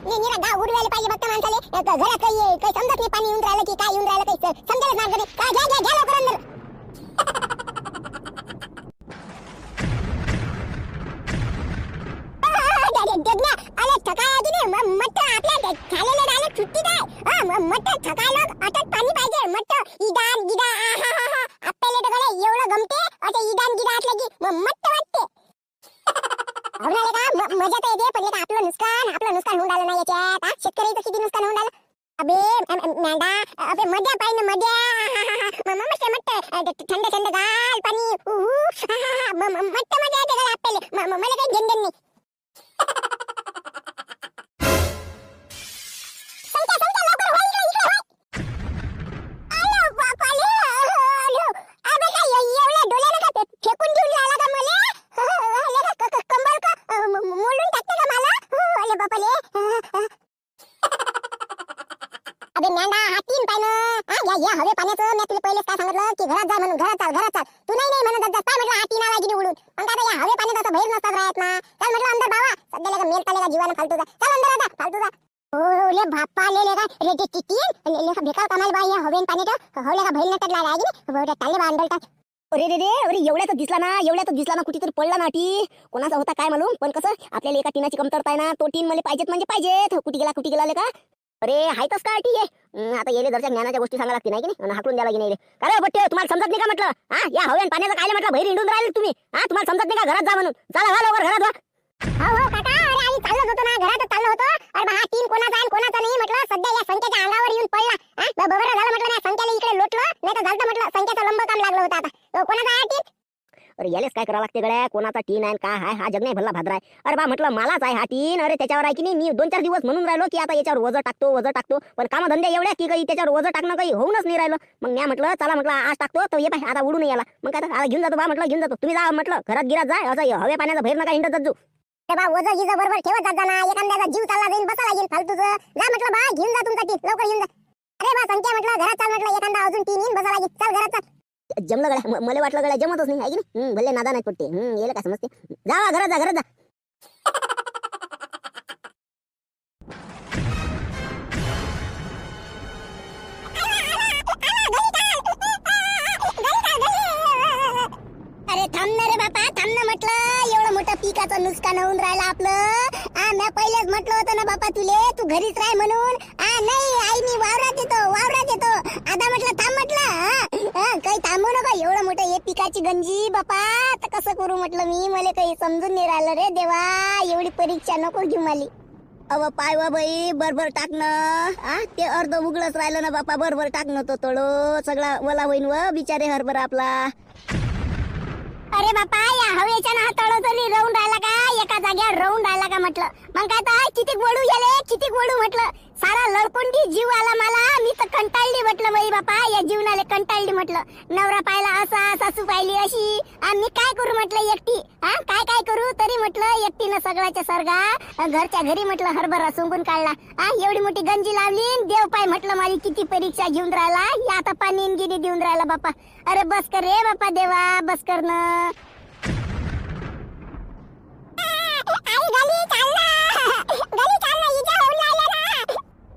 निरा गाव उडवायला पाहिजे बघता माणसाले घरात काही समजत नाही पाणी येऊन राहिलं की काय येऊन राहिलं काही समजेलच मार्ग नाही काय घ्या घ्या घ्या लवकर अंदर जगना अरे थकाय की नाही मट आपल्या खालेले डायरेक्ट सुट्टी काय मट थकाय लोक आता पाणी पाहिजे मट इदान गिदा आपल्याला तर गले एवढं गमते असे इदान गिदा असलं की मट वाटते आवडाले का मजा तर येते पण आपलं नुकसान होऊन राहिलं नाही याच्यात शेतकऱ्याचं किती नुकसान होऊन राहिलं अबे मेंढा अबे मजा पाहिजे मजा मस्त थंड थंड गाल पाणी मस्त मजा येते गले आपल्याला मला काही घेणं नाही या हवे पाण्याचं मी तुला पहिलेच काय सांगितलं की घरात जा म्हणून घरात चाल तू नाही म्हणत जा काय म्हटलं हाती नावागिनी उडून पण काय या हवे पाण्यात असं बाहेर नसतात राहत ना चल म्हटलं अंदर बाबा सध्याला मेल चालेगा जीवाला फालतू जा चल अंदर आता फालतू जा ओ ले बाप्पा ले का रे ते तीन ले का बेकार कमाल बाई या हवे पाण्याचं हवले का भैल नटला लागिनी बोटा टाले बांडलता अरे एवढ्याच दिसला ना कुठेतरी पडला ना टी कोणाचा होता काय मालूम पण कसं आपल्याला एका टीनाची कमतरता आहे ना तो टीन मला पाहिजेत म्हणजे पाहिजेत कुठे गेला का अरे हायतच काय टी आहे आता येले जरच्या ज्ञानाच्या गोष्टी सांगा लागते नाही की नाही हाकलून द्यायला की नाही काय बट्टे तुम्हाला समजत नाही का म्हटलं या हवेन पाण्याचं काय म्हटलं बाहेर हिंडून राहिले तुम्ही तुम्हाला समजत नाही का घरात जा म्हणून चला लवकर घरात वा हो काका अरे आम्ही चाललो होतो ना घरात चाललो होतो अरे हा टीम कोणाचा आहे कोणाचा नाही म्हटलं सध्या या संख्येच्या अंगावर येऊन पडला बरोबर झालं म्हटलं ना संख्याला इकडे लोटलो नाही तर झालं म्हटलं संख्येचं लंब काम लागलं होतं आता कोणाचा आहे टीम अरे यालेच काय करावं लागते गड्या कोणाचा टीन आहे काय आहे हा जग नाही भल्ला भाद्रा आहे अरे बा म्हटलं मलाच आहे हा टीन अरे त्याच्यावर आहे की नाही मी 2-4 दिवस म्हणून राहिलो की आता याच्यावर वजन टाकतो पण कामधंदे एवढ्या की काही त्याच्यावर वजन टाकणं काही होऊनच नाही राहिलं मग मी म्हटलं चला म्हटलं आज टाकतो तर ये पाय आता उडून याला मग काय आता घेऊन जातो बा म्हटलं घेऊन जातो तुम्ही जा म्हटलं घरात गिरात जा असं हवे पाण्याचा बाहेर नका हिंडत जाऊ बा वजन गिजा बरोबर ठेवत जात जाना एखाद्याचा जीव चालला जाईल बसा लागेल फालतूचं जा म्हटलं बा घेऊन जा तुमचा टीन लवकर घेऊन जा अरे बा संख्या म्हटलं घरात चाल म्हटलं एखादा अजून टीन येईन बसा लागेल चल घरात चाल जमलं गड्या मला वाटलं गड्या जमतच नाही आहे की नाही भले नादा नाही पडते येले काय समजते जा घरात जा अरे थांब ना रे बापा थांब ना म्हटलं एवढं मोठं पिकाचं नुकसान होऊन राहिलं आपलं मी पहिलेच म्हटलं होतं ना बापा तुले तू घरीच राह म्हणून नाही आई मी वावरात येतो आता म्हटलं थांब म्हटलं काही थांबू नको एवढं मोठं हे पिकाची गंजी बापा तर कसं करू म्हटलं मी मला काही समजून नाही राहिलं रे देवा एवढी परीक्षा नको घेऊ मला अव पाय वा बाई बरोबर टाकणं ते अर्ध उघडच राहिलं ना बापा बरोबर टाकणं तो तळो सगळा वला होईन व बिचारे हरभरा आपला अरे बापा या हवेच्या ना तळ तरी राहून राहिला का एका जागेवर राहून राहिला का म्हटलं मग काय तर किती वडू म्हटलं सारा लडकोंडी जीव आला मला मी तर कंटाळली म्हटलं बाई बापा या जीवनाले कंटाळली म्हटलं नवरा पाहिला असा सासू पाहिली अशी मी काय करू म्हटलं एकटी काय करू तरी म्हटलं एकटीनं सगळ्याच्या सरगा घरच्या घरी म्हटलं हरभरा सोंगून काढला एवढी मोठी गंजी लावली देव पाय म्हटलं माझी किती परीक्षा घेऊन राहिला या आता पाणी गिनी देऊन राहिला बापा अरे बस कर रे बापा देवा बस कर ना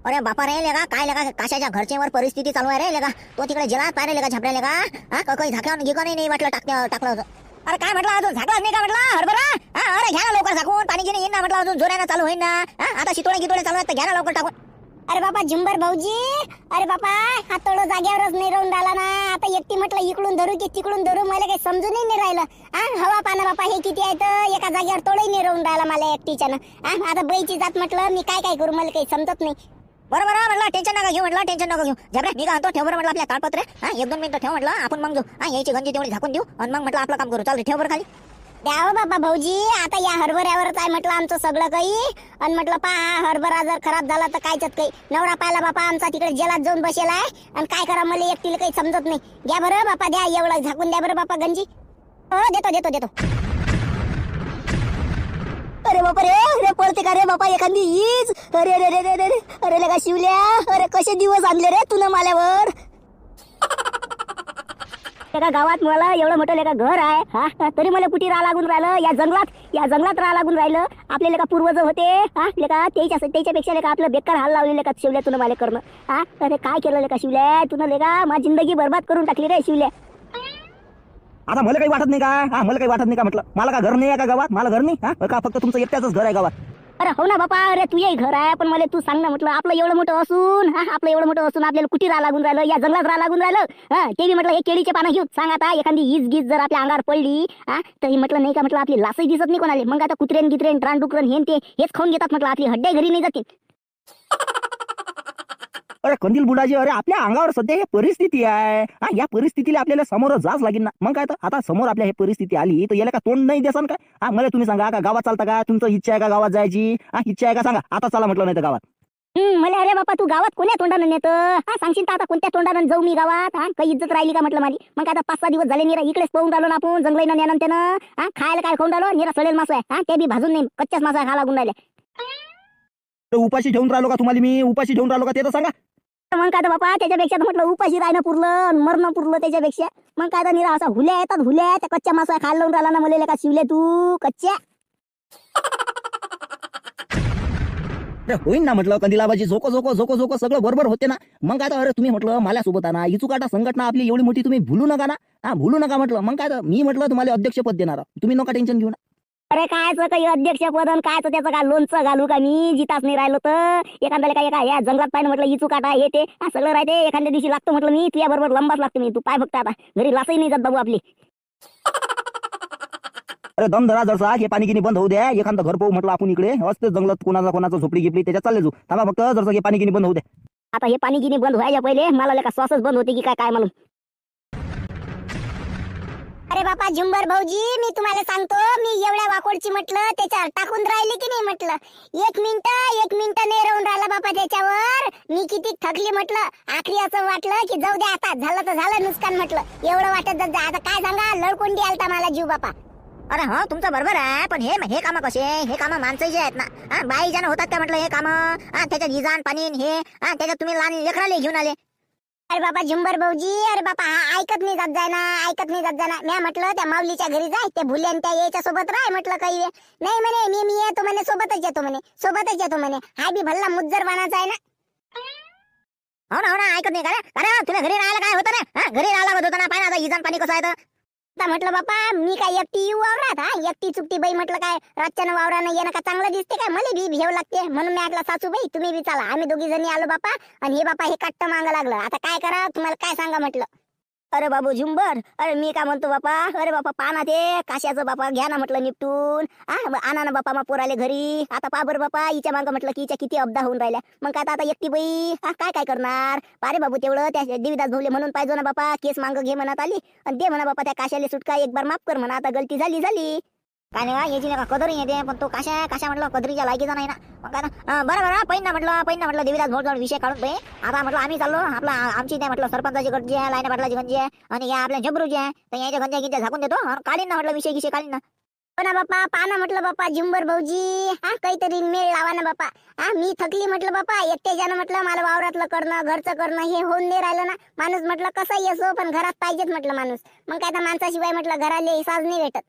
अरे बापा रे लेगा काय लेगा काशाच्या घरच्यावर परिस्थिती चालू आहे रे लेगा तो तिकडे जेलात पाहिजे लेगा झपऱ्या लेगा काही झाकलं गिकं नाही वाटलं टाकलं होतं अरे काय म्हटलं अजून झाकलाच नाही का म्हटलं हरभरा अरे घ्या ना लवकर झाकून पाणी घेणे येईन ना म्हटलं अजून जोरानं चालू होईन ना आता शितोडे चालू आहेत तर घ्या ना लवकर टाकून अरे बापा झुंबर भाऊजी अरे बापा हा तोडो जाग्यावरच नाही राहून राहिला ना आता एकटी म्हटलं इकडून धरू की तिकडून धरू मला काही समजूनही नाही राहिलं हवा पाना बापा हे किती आहे तर एका जागेवर तोडही नाही राहून राहिला मला एकटीच्यानं आता बैची जात म्हटलं मी काय करू मला काही समजत नाही बरोबर म्हटलं टेन्शन नका घेऊ झबऱ्या मी काय ठेव बरं म्हटलं आपल्या कागदपत्र 1-2 मिनिटं ठेव म्हटलं आपण मग जाऊ यायची गंजी तेवढी झाकून देऊ आणि मग म्हटलं आपलं काम करू चाल ठेव बरं खाली द्यावं बाबा भाऊजी आता या हरभऱ्यावरच आहे म्हटलं आमचं सगळं काही आणि म्हटलं पहा हरभरा जर खराब झाला तर कायच्यात काही नवरा पाहिला बापा आमचा तिकडे जेलात जाऊन बसेला आहे आणि काय करा मला एकटीला काही समजत नाही द्या बरं बापा द्या एवढं झाकून द्या बरं बापा गंजी हो देतो अरे बापा रे पळते का रे बापा एखादी हीच अरे लगा शिवल्या अरे कसे दिवस आणले रे तुला माल्यावर एका गावात मला एवढं मोठं लेका घर आहे हा, तरी मला कुठे राहा लागून राहिलं या जंगलात राहा लागून राहिलं. आपले लेका पूर्वज होते हा लेका त्याच्यापेक्षा लेका आपलं बेकार हाल लावले लेका शिवल्या तुला मला करणं हा. अरे काय केलं लेका शिवल्या तुला लेका माझी जिंदगी बरबाद करून टाकली रे शिवल्या. आता मला काही वाटत नाही का हा, मला काही वाटत नाही का म्हटलं. मला का घर नाही आहे का गावात? मला घर नाही हा का? फक्त तुमचं एकट्याच घर आहे गावात? अरे हो ना बापा, अरे तुझंही घर आहे पण मला तू सांग ना म्हटलं, आपलं एवढं मोठं असून आपल्याला कुठे राहा लागून राहिलं, या जंगलात राहा लागून राहिलं हा. ते बी म्हटलं हे केळीचे पानं घेऊन सांग. आता एखादी हीच गीज जर आपल्या अंगावर पडली हा तरी म्हटलं नाही का म्हटलं आपली लासही दिसत नाही कोणाला. मग आता कुत्रेन गित्रेन ट्रांडुकरन हे ते हेच खाऊन घेतात म्हटलं, आपली हड्डे घरी नाही जातील. अरे कंदील बुडाजी, अरे आपल्या अंगावर सध्या ही परिस्थिती आहे हा. या परिस्थितीला आपल्याला समोर जाच लागेल ना. मग काय तर आता समोर आपल्या ही परिस्थिती आली तर याला का तोंड नाही देसान का हा? मला तुम्ही सांगा का गावात चालता का? तुमचं इच्छा आहे का गावात जायची हा? इच्छा आहे का सांगा आता चला म्हटलं, नाही तर गावात. मला अरे बापा तू गावात कोण्या तोंडानं नेतं हा? सांगशील तर आता कोणत्या तोंडानं जाऊ मी गावात हा? काही इज्जत राहिली का म्हटलं माझी? मग आता 5-6 दिवस झाले निरा इकडेच पाहून राहिलो ना आपण जंगलानं नेनं त्यानं हा. खायला काय खाऊन राहिलो? निरा सडेल मासा आहे हा, ते बी भाजून नाही कच्च्याच मासा खा लागून राहिले. तर उपाशी ठेवून राहिलो का तुम्हाला मी? उपाशी ठेवून राहिलो का ते तर सांगा. मग काय तर बापा त्याच्यापेक्षा तर म्हटलं उपाशी राहणं पुरलं मरणं पुरलं त्याच्यापेक्षा. मग काय तर निरा असा हुल्या येतात हुल्या त्या कच्च्या मासा खायला लावून राहिला ना मला का शिवले तू कच्च्या. अरे होईन ना म्हटलं कंदिलाबाजी, झोको झोको झोको झोको सगळं बरोबर होते ना. मग काय तर अरे तुम्ही म्हटलं माझ्यासोबत ना इचुकाटा संघटना आपली एवढी मोठी तुम्ही भूलू नका ना हा, भूलू नका म्हटलं. मग काय तर मी म्हटलं तुम्हाला अध्यक्षपद देणार, तुम्ही नका टेन्शन घेऊ ना. अरे कायचं काही अध्यक्षपद आणि कायचं त्याचं काय लोणचं घालू का मी? जिताच नाही राहिलो तर एखाद्याला काय एका या जंगलात पाहिजे म्हटलं इचू काटा हे ते सगळं राहते. एखाद्या दिवशी लागतो म्हटलं मी तुझ्या बरोबर लंबाच लागतो मी. तू पाय फक्त आता घरी लासही नाही जात बाबू आपली. अरे दम धरा जरसा, हे पाणी गिनी बंद होऊ द्या. एखादं घर पाहू म्हटलं आपण इकडे असते जंगलात कोणाचा झोपडी गिपडी त्याच्यात चालले जाऊ. थांबा फक्त जरसा हे पाणी गिनी बंद होऊ द्या. आता हे पाणी गिनी बंद व्हायच्या पहिले मला का श्वासच बंद होते की काय म्हणून. अरे बापा झुंबर भाऊजी, मी तुम्हाला सांगतो, मी एवढ्या वाकोडची म्हटलं त्याच्यावर टाकून राहिली की नाही म्हटलं. एक मिनिट नाही राहून राहिला बापा त्याच्यावर. मी किती थकली म्हटलं. आखरी असं वाटलं की जाऊ द्या आता, झालं तर झालं नुकसान म्हटलं. एवढं वाटत आता काय सांगा, लडकोंडी आलता मला जीव बापा. अरे हो तुमचं बरोबर आहे पण हे काम कसे हे काम माणसाचे आहेत ना हा. बाई जण होतात का म्हटलं हे काम हा? त्याच्यात इजान पाणी हे हा, त्याच्यात तुम्ही लहान लेकराले घेऊन आले. अरे बाबा झुंबर भाऊजी, अरे बापा हा ऐकत नाही जात जाय ना. मी म्हटलं त्या माऊलीच्या घरी जाय, ते भुल्यान त्या याच्या सोबत राह म्हटलं. काही वेळ नाही म्हणे, मी येतो म्हणे, सोबतच येतो म्हणे. हाय बी भल्ला मुज्जरवानाचा आहे ना. हो ना ऐकत नाही का रे? अरे तुला घरी राहायला काय होतं ना हा? घरी राहायला होतं ना. पाय ना आता इजान पाणी कसं आहे तर. आता म्हटलं बापा मी काय एकटी येऊ वावरात हा? एकटी चुकटी बाई म्हटलं काय रातच्यानं वावरानं येणं का चांगलं दिसते काय? मला बी भेव लागते म्हणून मी म्हटलं सासूबाई तुम्ही बी चला. आम्ही 2 जणी आलो बापा. आणि हे बापा हे काट्ट मागं लागलं. आता काय करा तुम्हाला काय सांगा म्हटलं. अरे बाबू झुंबर, अरे मी काय म्हणतो बापा, अरे बापा पाना ते काश्याचं बापा घ्या ना म्हटलं निपटून आणा ना बापा मग पोराले घरी. आता पा बरं बापा हिच्या मागं म्हटलं की हिच्या किती अपदा होऊन राहिल्या. मग काय आता एकटी बाई काय करणार? पारे बाबू तेवढं त्या देवीदास भाऊले म्हणून पाहिजे ना बापा, केस मागं घे म्हणत आली आणि दे म्हणा बापा त्या काश्याले सुटका, एक बार माफ कर म्हणा. आता गलती झाली काय नाही याची नका कदरी येते पण तो काशा म्हटलं कदरीच्या लायकीचा नाही ना. मग काय बरं पहिन ना म्हटलं देवीदास भाऊ विषय काढून पाहिजे. आता म्हटलं आम्ही चाललो आपला आमची त्या म्हटलं सरपंचाची गंजी आहे, लाईना पाटलाची गंजी आहे आणि या आपल्या जबरूजी आहे, तर याच्या गंजा गिंजा झाकून देतो काढीन ना म्हटलं विषय काढीन ना. हो ना बापा, पाना म्हटलं बापा झुंबर भाऊजी हा, काहीतरी मेळ लावा ना बापा हा. मी थकली म्हटलं बापा एकट्याच्यानं म्हटलं. मला वावरातलं करणं घरचं करणं हे होऊन नाही राहिलं ना. माणूस म्हटलं कसा येसो पण घरात पाहिजेच म्हटलं माणूस. मग काय तर माणसाशिवाय म्हटलं घराले साज नाही भेटत.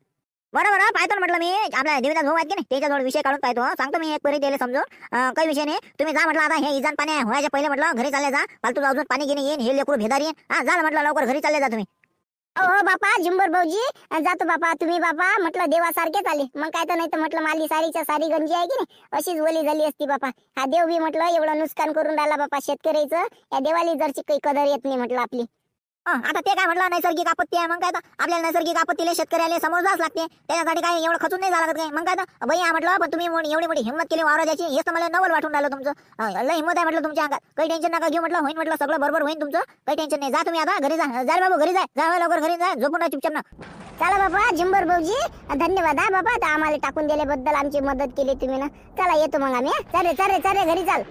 बरोबर पाहतो म्हटलं मी आपल्या देवीदास भाऊ आहेत की नाही त्याच्याजवळ विषय काढून पाहतो. सांगतो मी एक परी त्याला समजून काही विषय नाही. तुम्ही जा म्हटलं आता हे इजान पाणी व्हायच्या पहिले म्हटलं घरी चालले जा. फालतू अजून पाणी घेणे येईन हे लेकरू भेदारी हा. जा म्हटलं लवकर घरी चालले जा तुम्ही. हो बापा झुंबर भाऊजी जातो बापा. तुम्ही बापा म्हटलं देवासारखेच आले. मग काय तर नाही तर म्हटलं माली सारीच्या सारी गंजी आहे की नाही अशीच वली झाली असती बापा. हा देव बी म्हटलं एवढं नुकसान करून राहिला बापा शेतकऱ्याचं. या देवाली जरची काही कदर येत नाही म्हटलं आपली. आता ते काय म्हटलं नैसर्गिक आपत्ती आहे. मग काय तर आपल्याला नैसर्गिक आपत्तीला शेतकऱ्याला समोर जाच लागते. त्याच्यासाठी काय एवढं खचून नाही झालं काय. मग काय तर बाई म्हटलं पण तुम्ही एवढी मोठी हिंमत केली वावराची हेच तर मला नवल वाटून राहिलं तुमचं. लय हिंमत आहे म्हटलं तुमच्या अंगात. काही टेन्शन नका घेऊ म्हटलं. होईन म्हटलं सगळं बरोबर होईन तुमचं. काही टेन्शन नाही. जा तुम्ही आता घरी जा बाबू घरी जा लवकर घरी जा. झोपून ना चुपचाप ना. चला बाबा झुंबर भाऊजी धन्यवाद हा बाबा. आता आम्हाला टाकून दिल्याबद्दल आमची मदत केली तुम्ही ना. चला येतो मग आम्ही. चाले घरी चाल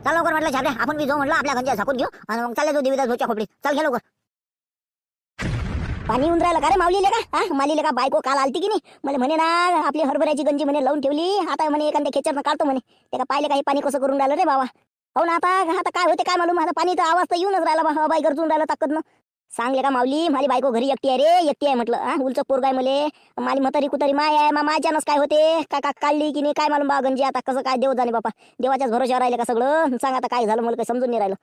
लवकर म्हटलं छापड्या आपण बी जाऊ म्हटलं आपल्या गंजा झाकून घेऊ आणि मग चालले तो देवीदास भाऊच्या खोपडीत. चल घे लवकर. पाणी येऊन राहिलं का रे माऊलीले का मालीले का? बायको काल आलती की नाही मला म्हणे ना आपली हरभऱ्याची गंजी म्हणे लावून ठेवली. आता म्हणे एखाद्या खेचरनं काढतो म्हणे. ते का पाहिले का हे पाणी कसं करून राहिलं रे बाबा. हो ना आता काय होते काय मालूम. आता पाणी तर आवाज तर येऊनच राहिला बाई गरजून राहिलं ताकदनं. सांगले का माऊली माझी बायको घरी एकटी आहे रे, एकटी आहे म्हटलं. हा उलचं पोरग आहे मले, माझी म्हातारी कुतारी माय आहे, माझ्यानंच काय होते का काढली की नाही काय मालूम बा गंजी. आता कसं काय देव जाणे बापा, देवाच्याच भरोश्यावर राहिले का सगळं. सांग आता काय झालं मला काही समजून नाही राहिलं.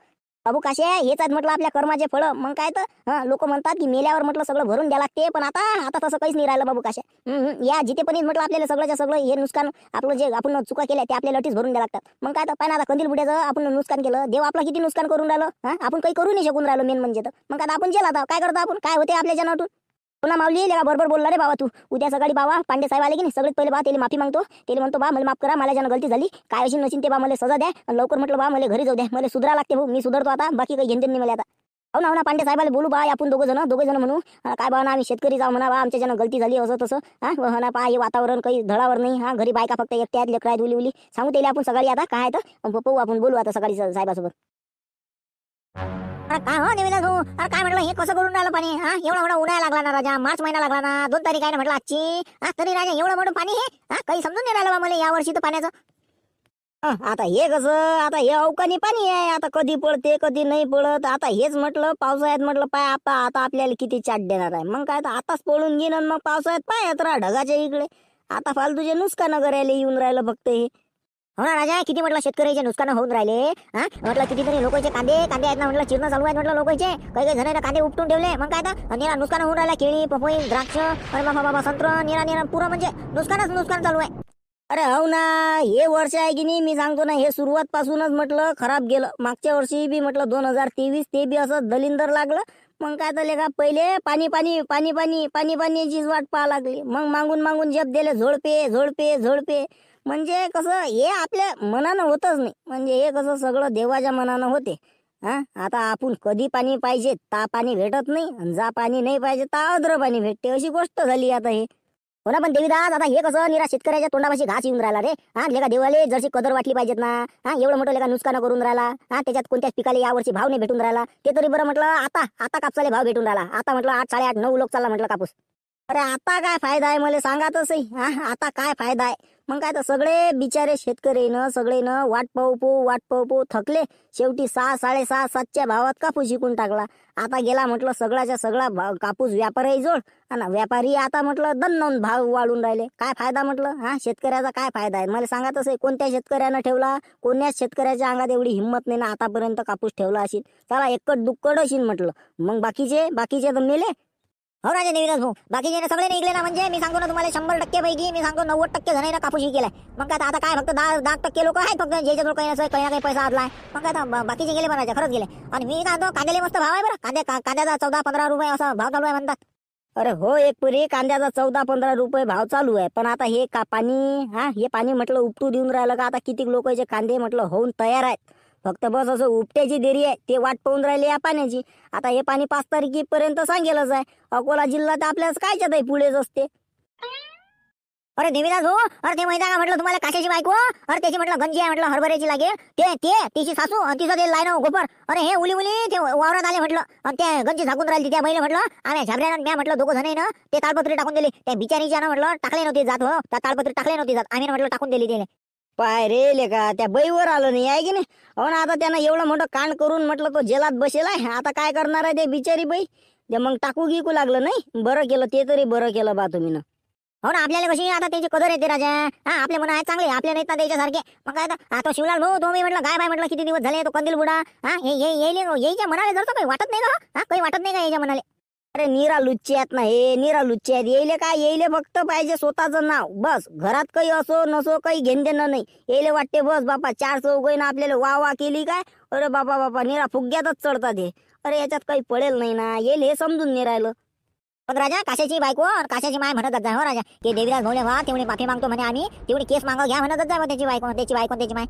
बाबू काशे हेच आहेत म्हटलं आपल्या कर्माचे फळ. मग काय तर लोक म्हणतात की मेल्यावर म्हटलं सगळं भरून द्या लागते, पण आता आता तसं काहीच नाही राहिलं बाबू काशे. या जिथे पण म्हटलं आपल्याला सगळ्याच्या सगळं हे नुकसान आपलं जे आपण चुका केल्या ते आपल्याला अटीच भरून द्या लागतात. मग काय तर पण आता कंदील बुड्याचं आपण नुकसान केलं, देव आपलं किती नुकसान करून राहिलं. आपण काही करू नाही शकून राहिलो मेन म्हणजे. तर मग आता आपण जेला काय करतो आपण, काय होते आपल्या जनातून. पुन्हा माऊली लेका बरोबर बोलला रे बाबा तू. उद्या सकाळी बाबा पांडे साहेब आले की नाही, सगळ्यात पहिले बा त्याला माफी मागतो. त्याला म्हणतो बा मला माफ करा, मला ज्यानं गलती झाली काय अशी नशीन ते बा मला सजा द्या आणि लवकर म्हटलं बा मला घरी जाऊ द्या, मला सुधरा लागते भाऊ, मी सुधारतो आता, बाकी काही घेणं नाही मला आता. हो ना पांडे साहेबाला बोलू बा आपण दोघं जण म्हणू काय बा ना आम्ही शेतकरी जाऊ म्हणा बा, आमच्या ज्यानं गलती झाली असं तसं. हा ना पा हे वातावरण काही धडावर नाही. हा घरी बायका फक्त एकट्या आहेत, लेकरात उली उली सांगू त्याला आपण सकाळी आता काय तर पाहू आपण बोलू आता सकाळी साहेबासोबत. काय हो देवीदास भाऊ, काय म्हटलं हे कसं करून राहिलं पाणी. एवढा मोठा उन्हाळा लागला ना राजा, मार्च महिना लागला ना, 2 तारीख आहे ना म्हटलं आजची. तरी राजा एवढं मोठं पाणी हे काही समजून नाही राहिलं बा मला या वर्षी तर पाण्याचं. आता हे कसं, आता हे अवकाळी पाणी आहे, आता कधी पडते कधी नाही पडत. आता हेच म्हटलं पावसाळ्यात म्हटलं पाय आता आपल्याला किती चाट देणार आहे. मग काय तर आताच पळून घेईन मग पावसाळ्यात पाय यात्रा ढगाच्या इकडे. आता फालतूचे नुकसान करायला येऊन राहिलं फक्त हे. हो ना राजा, किती म्हटलं शेतकऱ्याचे नुकसान होऊन राहिले. म्हटलं कितीतरी लोकांचे कांदे आहेत ना म्हटलं चिरणं चालू आहेत म्हटलं लोकांचे. काही जण कांदे उपटून ठेवले. मग काय तर निरा नुकसान होऊन राहिला, केळी पपई द्राक्ष आणि बाबा संत्र निरा पुरं म्हणजे नुकसान चालू आहे. अरे हो ना, हे वर्ष आहे की नाही मी सांगतो ना, हे सुरुवात पासूनच म्हटलं खराब गेलं. मागच्या वर्षी बी म्हटलं 2023 ते बी असं दलिंदर लागलं. मग काय तर का पहिले पाणीचीच वाट पाहा लागली. मग मागून जप दिले झोडपे म्हणजे कसं हे आपल्या मनानं होतच नाही. म्हणजे हे कसं सगळं देवाच्या मनानं होते. आता आपण कधी पाणी पाहिजे ता पाणी भेटत नाही, आणि जा पाणी नाही पाहिजे ता अद्र पाणी भेटते, अशी गोष्ट झाली आता हे. हो ना पण देवीदास, आता हे कसं निरा शेतकऱ्याच्या तोंडापाशी घास येऊन राहिला रे. लेका देवाले जरशी कदर वाटली पाहिजेत ना. एवढं मोठं लेका नुकसान करून राहिला. त्याच्यात कोणत्याच पिकाला यावर्षी भाव नाही भेटून राहिला. ते तरी बरं म्हटलं आता कापसाले भाव भेटून राहिला. आता म्हटलं 8, 8.5, 9 लोक चालला म्हटलं कापूस. अरे आता काय फायदा आहे मला सांगा तसंही. आता काय फायदा आहे. मग काय तर सगळे बिचारे शेतकरीनं सगळेनं वाट पाहू थकले. शेवटी 6, 6.5, 7च्या भावात कापूस विकून टाकला. आता गेला म्हटलं सगळ्याच्या सगळा कापूस व्यापारी जोड, आणि व्यापारी आता म्हटलं दणदण भाव वाढून राहिले. काय फायदा म्हटलं. शेतकऱ्याचा काय फायदा आहे मला सांगा तसं. कोणत्या शेतकऱ्यानं ठेवला, कोण्याच शेतकऱ्याच्या अंगात एवढी हिंमत नाही ना आतापर्यंत कापूस ठेवला असेल. चला एकट दुक्कड असेल म्हटलं. मग बाकीचे तर मेले. हो राजा देवीदास भाऊ, बाकीचे सगळे निघले ना. म्हणजे मी सांगतो ना तुम्हाला 100% पैकी मी सांगतो 90% जणांना कापूस केलाय. मग काय आता काय फक्त 10% लोक आहेत फक्त ज्याच्याजवळ काही ना काही पैसा आदलाय. मग काय बाकीचे गेले बरं, खरंच गेले. आणि मी काय म्हणतो कांद्याला मस्त भाव आहे बरं. कांद्याचा 14-15 रुपये असा भाव चालू आहे म्हणतात. अरे हो, एक पुरी कांद्याचा 14-15 रुपये भाव चालू आहे. पण आता हे हे पाणी म्हटलं उपटू देऊन राहिलं का. आता किती लोकांचे कांदे म्हटलं होऊन तयार आहेत, फक्त बस असं उपट्याची देरी आहे. ते वाट पाहून राहिले या पाण्याची. आता हे पाणी 5 तारखेपर्यंत सांगेलच आहे. अकोला जिल्हा तर आपल्याला कायच्यात आहे पुढेच असते. अरे देवीदास भाऊ, अरे ते माहिती का म्हटलं तुम्हाला काशाची बायको. अरे त्याची म्हटलं गंजी आहे म्हटलं हरभऱ्याची लागेल. तिची सासू आणि तिचं ते लायन गोपर. अरे हे उली ते वावरात आले म्हटलं, आणि त्या गंजी झाकून राहिली. त्या महिला म्हटलं आम्ही झाबऱ्यानं म्या म्हटलं दोघं जण ना ते ताडपत्री टाकून दिली. त्या बिचारीच्या ना म्हटलं टाकले नव्हते जात. हो त्या ताडपत्री टाकले नव्हते जात, आम्ही म्हटलं टाकून दिली त्याने. पाय रे लेका, त्या बैवर आलं नाही आहे की नाही. हो ना, आता त्यानं एवढं मोठं कांड करून म्हटलं तो जेलात बसेल आहे. आता काय करणार आहे ते बिचारी बाई. ते मग टाकू गिकू लागलं नाही. बरं केलं, ते तरी बरं केलं बा तुम्ही ना. हो ना, आपल्याला कशी आता त्याची कदर येते राजा. आपले मन आहेत चांगले, आपले नाहीत ना त्याच्यासारखे. मग काय आता शिवलाल भाऊ तुम्ही म्हटलं काय बाय म्हटलं किती दिवस झाले तो कंदील बुडा. यायच्या मनाले जर काही वाटत नाही का. काही वाटत नाही का याच्या मनाले. अरे निरा लुच्चे आहेत ना हे, निरा लुच्चे आहेत. येईले फक्त पाहिजे स्वतःचं नाव बस. घरात काही असो नसो काही घेण देणं नाही. येईले वाटते बस बापा 4 चौघाईनं आपल्याला वा केली काय. अरे बापा निरा फुग्यातच चढतात हे. अरे याच्यात काही पडेल नाही ना. येईल हे समजून नाही राहिलं. पण राजा काशाची बायको काशाची माय म्हणत जाय. हो राजा की देवीदास भाऊले व्हा तेवढी माफी मागतो म्हणे आम्ही, तेवढी केस मागव घ्या म्हणत जाय. त्याची बायको त्याची माय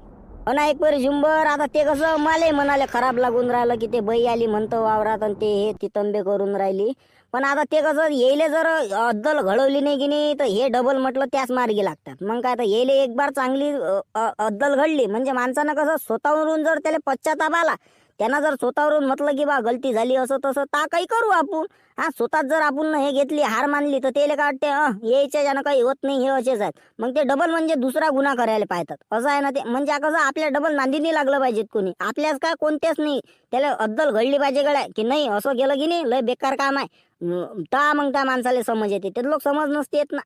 ना एक परी झुंबर. आता ते कसं माले म्हणाले खराब लागून राहिलं की ते बाई आली म्हणतो वावरात आणि ते हे ती तंबे करून राहिली. पण आता ते कसं येईले जर अद्दल घडवली नाही की नाही तर हे डबल म्हटलं त्याच मार्गी लागतात. मग काय तर येईले एक बार चांगली अद्दल घडली म्हणजे माणसानं कसं स्वतःवरून जर त्याला पश्चाताप आला त्यांना जर स्वतःवरून म्हटलं की बा गलती झाली असं तसं ता काही करू आपण. हा स्वतःच जर आपण हे घेतली हार मानली तर त्याला काय वाटते यायच्या ज्यानं काही होत नाही हे असेच आहेत. मग ते डबल म्हणजे दुसरा गुन्हा करायला पाहतात असं आहे ना ते. म्हणजे कसं आपल्या डबल नांदी नाही लागलं पाहिजेत कोणी आपल्याच काय कोणत्याच नाही. त्याला अद्दल घडली पाहिजे गड्या की नाही असं केलं की नाही लय बेकार काम आहे. मग त्या माणसाला समज येते ते लोक समज नसते येत ना.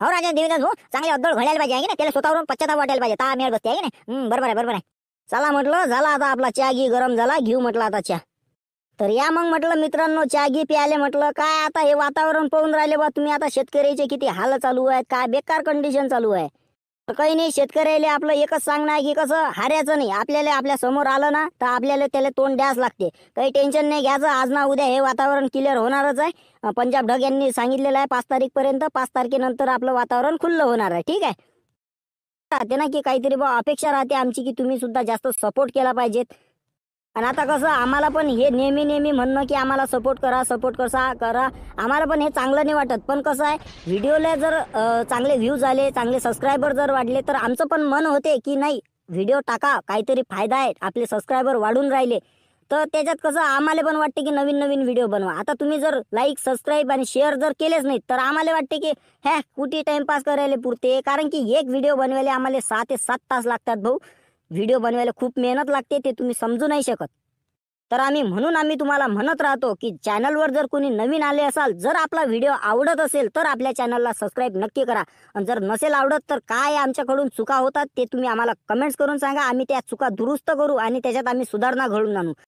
हो राजा देवीदास हो चांगले अद्दल घडायला पाहिजे आहे की नाही त्याला स्वतःवरून पश्चाताप वाटायला पाहिजे ता मेळ बसते आहे की नाही. बरोबर आहे बरोबर आहे. चला म्हटलं झाला आता आपला चहा घी गरम झाला घेऊ म्हटलं आता चहा. तर या मग म्हटलं मित्रांनो चहा घी प्यायले म्हटलं काय आता हे वातावरण पाहून राहिले बा तुम्ही आता शेतकऱ्याचे किती हाल चालू आहेत काय बेकार कंडिशन चालू आहे. तर काही नाही शेतकऱ्याला आपलं एकच सांगणं आहे की कसं हारायचं नाही. आपल्याला आपल्या समोर आलं ना तर आपल्याला त्याला तोंड द्यास लागते. काही टेन्शन नाही घ्यायचं आज ना उद्या हे वातावरण क्लिअर होणारच आहे. पंजाब ढग यांनी सांगितलेलं आहे 5 तारीखपर्यंत 5 तारखेनंतर आपलं वातावरण खुल्लं होणार आहे. ठीक आहे राहते ना की काहीतरी बा अपेक्षा राहते आमची की तुम्ही सुद्धा जास्त सपोर्ट केला पाहिजेत. आणि आता कसं आम्हाला पण हे नेहमी म्हणणं की आम्हाला सपोर्ट करा आम्हाला पण हे चांगलं नाही वाटत. पण कसं आहे व्हिडिओला जर चांगले व्ह्यूज आले चांगले सबस्क्रायबर जर वाढले तर आमचं पण मन होते की नाही व्हिडिओ टाका काहीतरी फायदा आहे आपले सबस्क्रायबर वाढून राहिले. तर त्याच्यात कसं आम्हाला पण वाटते की नवीन व्हिडिओ बनवा. आता तुम्ही जर लाईक सबस्क्राईब आणि शेअर जर केलेच नाहीत तर आम्हाला वाटते की कुठे टाइमपास करायला पुरते. कारण की एक व्हिडिओ बनवायला आम्हाला 6 ते 7 तास लागतात भाऊ. व्हिडिओ बनवायला खूप मेहनत लागते ते तुम्ही समजू नाही शकत. तर आम्ही तुम्हाला म्हणत राहतो की चॅनलवर जर कोणी नवीन आले असाल जर आपला व्हिडिओ आवडत असेल तर आपल्या चॅनलला सबस्क्राईब नक्की करा. आणि जर नसेल आवडत तर काय आमच्याकडून चुका होतात ते तुम्ही आम्हाला कमेंट्स करून सांगा. आम्ही त्या चुका दुरुस्त करू आणि त्याच्यात आम्ही सुधारणा घडवून आणू.